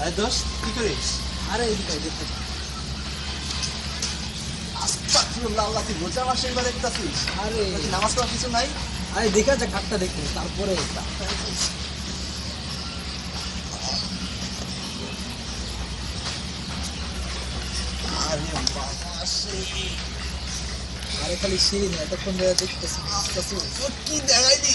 আরে দোস্ত কি করিস? আরে এদিকে দেখতে আস্তাগফিরুল্লাহ, আল্লাহ তুই রোজা মাসে এবার দেখতাছিস? আরে নামাজ পড়ার কিছু নাই? আরে দেখা যাক ঘাটটা দেখতে তারপরে আরে বাবা আরে খালি সিঁড়ি না এতক্ষণ ধরে দেখতেছি তোর কি দেখাই দি?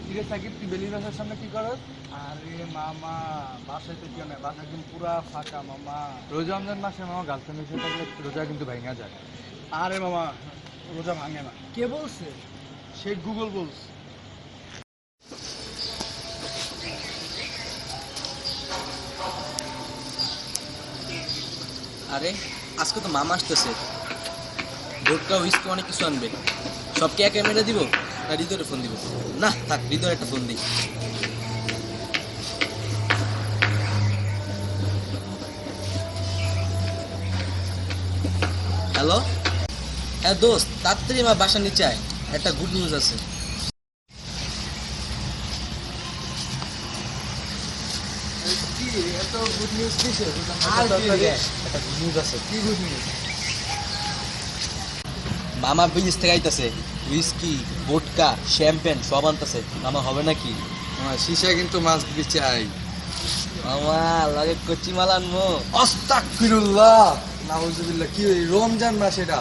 কিরে সাকিব, তুই বেলি বাসার সামনে কি করস? আরে মামা, বাসায় তো কেউ নাই, বাসা কিন্তু পুরা ফাঁকা মামা। রোজা রমজান মাসে মামা গার্লফ্রেন্ডের সাথে থাকলে রোজা কিন্তু ভেঙে যায়। আরে মামা, রোজা ভাঙে না, কে বলছে? সে গুগল বলছে। আরে আজকে তো মামা আসতেছে, ভোটকা হুইস্কি অনেক কিছু আনবে। সবকে একা মেরে দিব না হৃদয়ের ফোন দিব? না থাক, হৃদয়ের একটা ফোন দিই। হ্যালো, হ্যাঁ দোস্ত, তাড়াতাড়ি আমার বাসার নিচে আয়, একটা গুড নিউজ আছে। কি এত গুড নিউজ দিছে? আর কি রে? একটা গুড নিউজ আছে। কি গুড নিউজ? মামা বিদেশ থেকে আইতাছে, হুইস্কি ভোটকা শ্যাম্পেন সব আনতেছে। মামা হবে নাকি? আমার শিশা কিন্তু মাছ দিতে চাই। মামা লাগে কচি মাল আনবো। আস্তাগফিরুল্লাহ, নাউজুবিল্লাহ। কি রমজান মাস এটা?